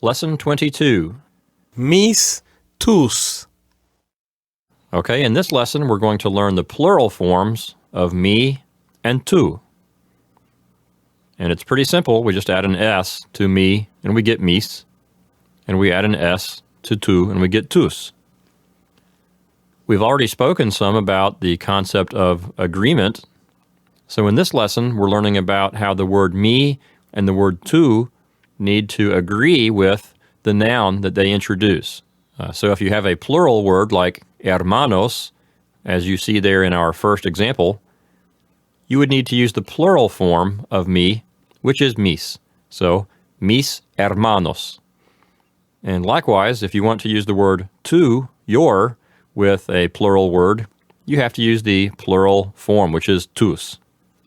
Lesson 22. Mis, tus. Okay, in this lesson we're going to learn the plural forms of me and tu. And it's pretty simple. We just add an S to me and we get mis. And we add an S to tu and we get tus. We've already spoken some about the concept of agreement. So in this lesson we're learning about how the word me and the word tu need to agree with the noun that they introduce. So if you have a plural word like hermanos, as you see there in our first example, you would need to use the plural form of me, which is mis. So, mis hermanos. And likewise, if you want to use the word tu, your, with a plural word, you have to use the plural form, which is tus,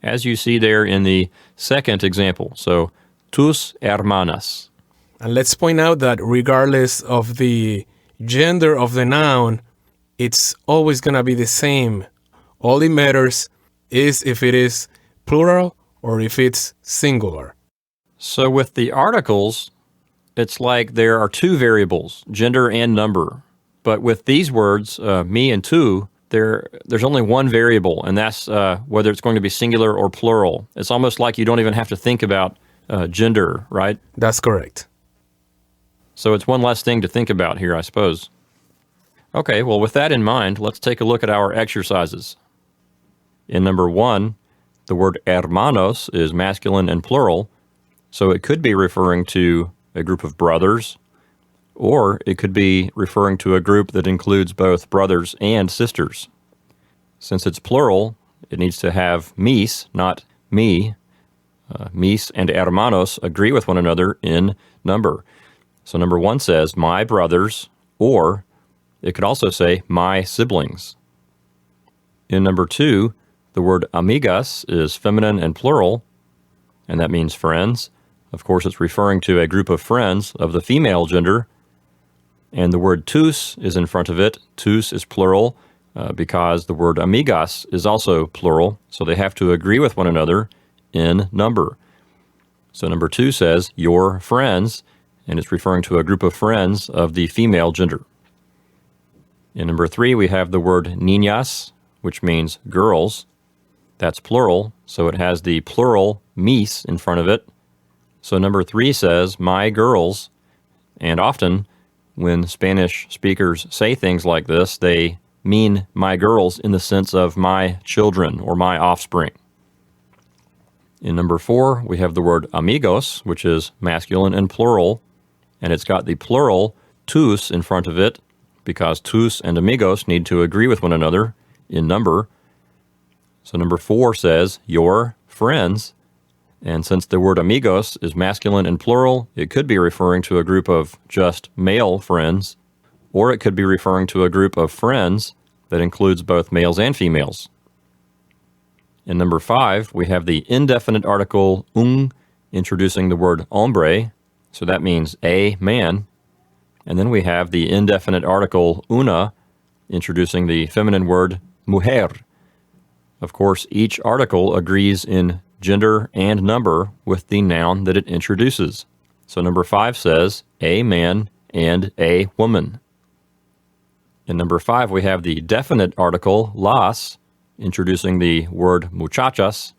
as you see there in the second example. So, tus hermanas. And let's point out that regardless of the gender of the noun, it's always going to be the same. All it matters is if it is plural or if it's singular. So with the articles, it's like there are two variables, gender and number. But with these words, me and tu, there's only one variable, and that's whether it's going to be singular or plural. It's almost like you don't even have to think about gender, right? That's correct. So it's one less thing to think about here, I suppose. Okay, well, with that in mind, let's take a look at our exercises. In number 1, the word hermanos is masculine and plural, so it could be referring to a group of brothers, or it could be referring to a group that includes both brothers and sisters. Since it's plural, it needs to have mis, not me. Mis and hermanos agree with one another in number. So number 1 says, my brothers, or it could also say, my siblings. In number 2, the word amigas is feminine and plural, and that means friends. Of course, it's referring to a group of friends of the female gender. And the word tus is in front of it. Tus is plural because the word amigas is also plural, so they have to agree with one another in number. So number 2 says, your friends, and it's referring to a group of friends of the female gender. In number 3, we have the word niñas, which means girls. That's plural, so it has the plural mis in front of it. So number 3 says, my girls, and often when Spanish speakers say things like this, they mean my girls in the sense of my children or my offspring. In number 4, we have the word amigos, which is masculine and plural, and it's got the plural tus in front of it because tus and amigos need to agree with one another in number. So number 4 says, your friends, and since the word amigos is masculine and plural, it could be referring to a group of just male friends, or it could be referring to a group of friends that includes both males and females. In number 5, we have the indefinite article un introducing the word hombre, so that means a man. And then we have the indefinite article una introducing the feminine word mujer. Of course, each article agrees in gender and number with the noun that it introduces. So number 5 says a man and a woman. In number 5, we have the definite article las introducing the word muchachas.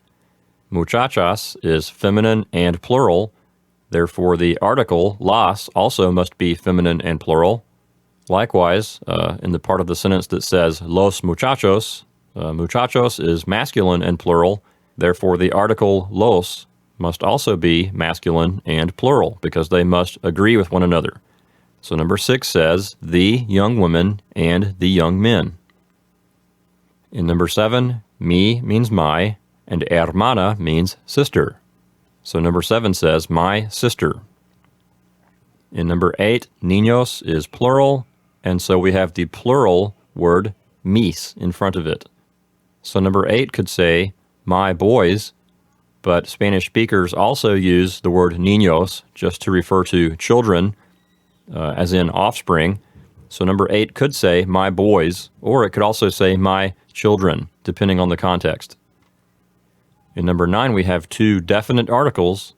Muchachas is feminine and plural. Therefore, the article las also must be feminine and plural. Likewise, in the part of the sentence that says los muchachos, muchachos is masculine and plural. Therefore, the article los must also be masculine and plural because they must agree with one another. So number 6 says the young women and the young men. In number 7, me means my, and hermana means sister. So number 7 says my sister. In number 8, niños is plural, and so we have the plural word mis in front of it. So number 8 could say my boys, but Spanish speakers also use the word niños just to refer to children, as in offspring. So number 8 could say my boys, or it could also say my children, depending on the context. In number 9, we have 2 definite articles.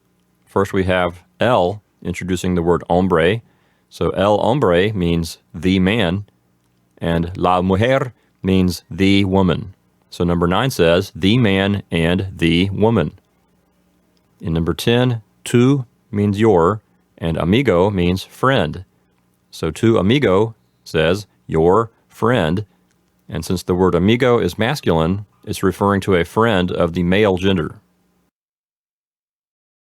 First, we have el introducing the word hombre. So el hombre means the man, and la mujer means the woman. So number 9 says the man and the woman. In number 10, tu means your, and amigo means friend. So tu amigo says your friend, and since the word amigo is masculine, it's referring to a friend of the male gender.